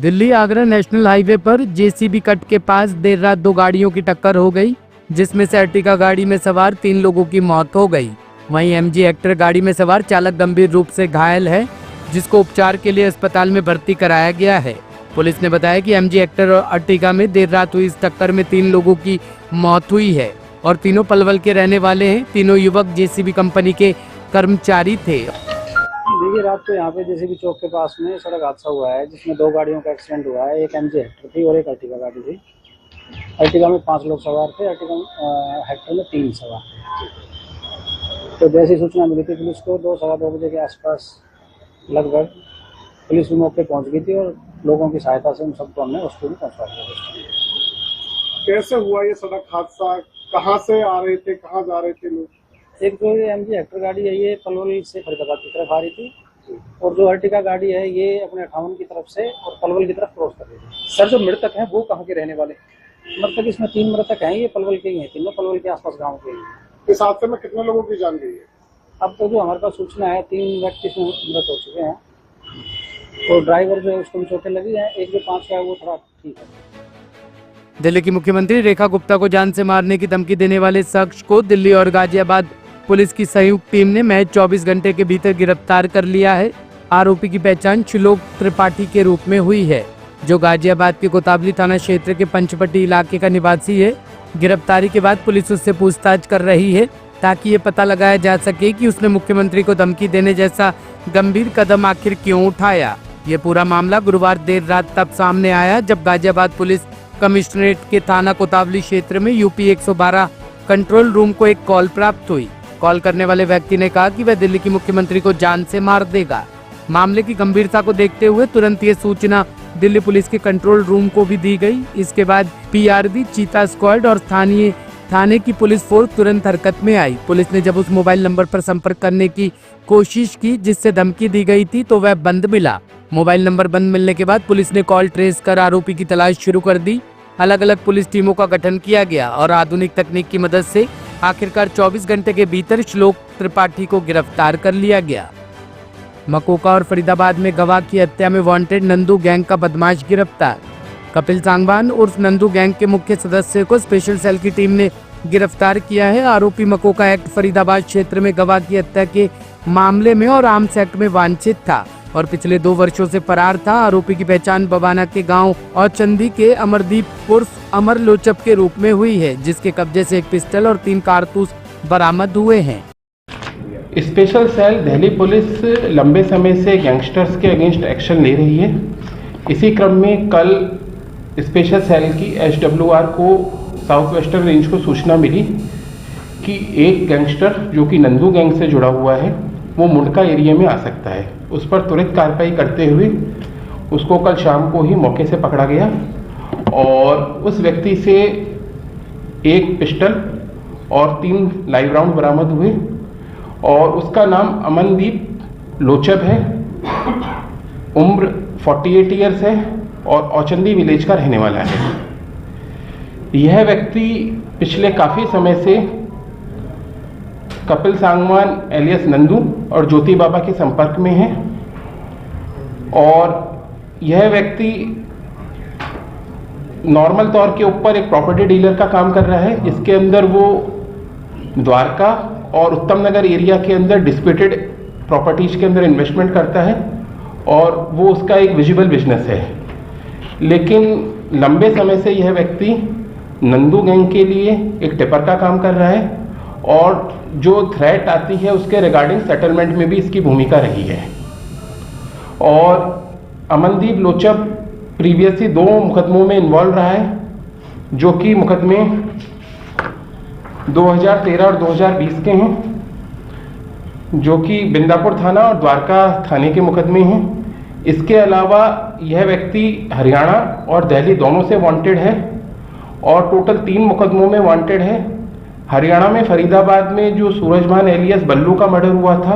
Delhi Agra national highway पर JCB cut के पास देर रात दो गाड़ियों की टक्कर हो गई, जिसमें से अर्टिगा गाड़ी में सवार 3 लोगों की मौत हो गई। वहीं एमजी हेक्टर गाड़ी में सवार चालक गंभीर रूप से घायल है, जिसको उपचार के लिए अस्पताल में भर्ती कराया गया है। पुलिस ने बताया कि एमजी हेक्टर और अर्टिगा में देर रात हुई इस टक्कर में 3 लोगों की मौत हुई है और तीनों पलवल के रहने वाले हैं। तीनों युवक जेसीबी कंपनी के कर्मचारी थे। देखिए, रात को यहाँ पे जेसीबी चौक के पास में सड़क हादसा हुआ है, जिसमें 2 गाड़ियों का एक्सीडेंट हुआ है। एक एमजी हेक्टर थी और एक अर्टिगा गाड़ी थी। अर्टिगा में 5 लोग सवार थे, अर्टिगा हेक्टर में 3 सवार थे। तो जैसी सूचना मिली थी पुलिस को 2 सवा 2 बजे के आसपास लगभग पुलिस भी मौके पहुँच गई थी और लोगों की सहायता से उन सबको हमने हॉस्पिटल में पहुँचा दिया। कैसे हुआ ये सड़क हादसा? कहाँ से आ रहे थे, कहाँ जा रहे थे लोग? एक जो ये एमजी हेक्टर गाड़ी है, ये पलवल से फरीदाबाद की तरफ आ रही थी और जो अर्टिगा गाड़ी है, ये अपने 58 की तरफ से और पलवल की तरफ क्रॉस कर रही थी। सर, जो मृतक हैं वो कहाँ के रहने वाले? मृतक इसमें 3 मृतक हैं, ये पलवल के ही हैं, तीनों पलवल के आसपास गाँव के ही। इस हादसे में कितने लोगों की जान गई है? अब तो जो हमारे पास सूचना है 3 व्यक्ति मृत हो चुके हैं और ड्राइवर जो है उसको भी चोटें लगी हैं। एक जो 5 का है वो थोड़ा ठीक है। दिल्ली की मुख्यमंत्री रेखा गुप्ता को जान से मारने की धमकी देने वाले शख्स को दिल्ली और गाजियाबाद पुलिस की संयुक्त टीम ने महज 24 घंटे के भीतर गिरफ्तार कर लिया है। आरोपी की पहचान श्लोक त्रिपाठी के रूप में हुई है, जो गाजियाबाद के कोताबली थाना क्षेत्र के पंचपट्टी इलाके का निवासी है। गिरफ्तारी के बाद पुलिस उससे पूछताछ कर रही है, ताकि ये पता लगाया जा सके कि उसने मुख्यमंत्री को धमकी देने जैसा गंभीर कदम आखिर क्यों उठाया। ये पूरा मामला गुरुवार देर रात तब सामने आया, जब गाजियाबाद पुलिस कमिश्नरेट के थाना कोताबली क्षेत्र में यूपी 112 कंट्रोल रूम को एक कॉल प्राप्त हुई। कॉल करने वाले व्यक्ति ने कहा कि वह दिल्ली की मुख्यमंत्री को जान से मार देगा। मामले की गंभीरता को देखते हुए तुरंत ये सूचना दिल्ली पुलिस के कंट्रोल रूम को भी दी गई। इसके बाद पीआरबी, चीता स्क्वाड और स्थानीय थाने की पुलिस फोर्स तुरंत हरकत में आई। पुलिस ने जब उस मोबाइल नंबर पर संपर्क करने की कोशिश की जिससे धमकी दी गई थी, तो वह बंद मिला। मोबाइल नंबर बंद मिलने के बाद पुलिस ने कॉल ट्रेस कर आरोपी की तलाश शुरू कर दी। अलग अलग पुलिस टीमों का गठन किया गया और आधुनिक तकनीक की मदद से आखिरकार 24 घंटे के भीतर श्लोक त्रिपाठी को गिरफ्तार कर लिया गया। मकोका और फरीदाबाद में गवाह की हत्या में वांटेड नंदू गैंग का बदमाश गिरफ्तार। कपिल सांगवान उर्फ नंदू गैंग के मुख्य सदस्य को स्पेशल सेल की टीम ने गिरफ्तार किया है। आरोपी मकोका एक्ट फरीदाबाद क्षेत्र में गवाह की हत्या के मामले में और आर्म्स एक्ट में वांछित था और पिछले 2 वर्षों से फरार था। आरोपी की पहचान बवाना के गांव और चंदी के अमरदीप उर्फ अमर लोचप के रूप में हुई है, जिसके कब्जे से 1 पिस्टल और 3 कारतूस बरामद हुए हैं। स्पेशल सेल दिल्ली पुलिस लंबे समय से गैंगस्टर्स के अगेंस्ट एक्शन ले रही है। इसी क्रम में कल स्पेशल सेल की SWR को साउथ वेस्टर्न रेंज को सूचना मिली कि एक गैंगस्टर जो कि नंदू गैंग से जुड़ा हुआ है, वो मुंडका एरिया में आ सकता है। उस पर त्वरित कार्रवाई करते हुए उसको कल शाम को ही मौके से पकड़ा गया और उस व्यक्ति से 1 पिस्टल और 3 लाइव राउंड बरामद हुए और उसका नाम अमनदीप लोचब है, उम्र 48 ईयर्स है और औचंदी विलेज का रहने वाला है। यह व्यक्ति पिछले काफ़ी समय से कपिल सांगवान एलियस नंदू और ज्योति बाबा के संपर्क में है और यह व्यक्ति नॉर्मल तौर के ऊपर एक प्रॉपर्टी डीलर का काम कर रहा है, जिसके अंदर वो द्वारका और उत्तम नगर एरिया के अंदर डिस्प्यूटेड प्रॉपर्टीज के अंदर इन्वेस्टमेंट करता है और वो उसका एक विजिबल बिजनेस है। लेकिन लंबे समय से यह व्यक्ति नंदू गैंग के लिए एक टिपर का काम कर रहा है और जो थ्रेट आती है उसके रिगार्डिंग सेटलमेंट में भी इसकी भूमिका रही है। और अमनदीप लोचब प्रीवियसली 2 मुकदमों में इन्वॉल्व रहा है, जो कि मुकदमे 2013 और 2020 के हैं, जो कि बिंदापुर थाना और द्वारका थाने के मुकदमे हैं। इसके अलावा यह व्यक्ति हरियाणा और दिल्ली दोनों से वांटेड है और टोटल 3 मुकदमों में वांटेड है। हरियाणा में फरीदाबाद में जो सूरजभान एलियस बल्लू का मर्डर हुआ था,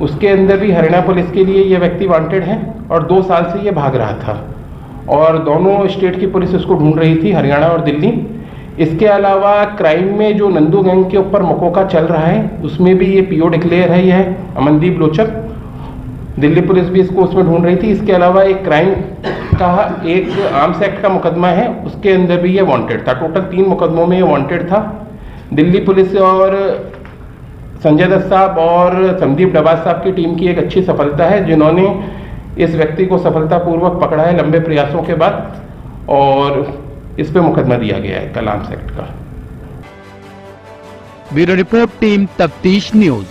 उसके अंदर भी हरियाणा पुलिस के लिए यह व्यक्ति वांटेड है और 2 साल से ये भाग रहा था और दोनों स्टेट की पुलिस इसको ढूंढ रही थी, हरियाणा और दिल्ली। इसके अलावा क्राइम में जो नंदू गैंग के ऊपर मकोका चल रहा है, उसमें भी ये PO डिक्लेयर है, यह है अमनदीप लोचब। दिल्ली पुलिस भी इसको उसमें ढूंढ रही थी। इसके अलावा एक क्राइम का एक आर्म्स एक्ट का मुकदमा है, उसके अंदर भी ये वांटेड था। टोटल 3 मुकदमों में ये वांटेड था। दिल्ली पुलिस और संजय दत्त साहब और संदीप डबाज साहब की टीम की एक अच्छी सफलता है, जिन्होंने इस व्यक्ति को सफलतापूर्वक पकड़ा है लंबे प्रयासों के बाद, और इस पे मुकदमा दिया गया है कल आर्म्स एक्ट का। ब्यूरो रिपोर्ट, टीम तफ्तीश न्यूज।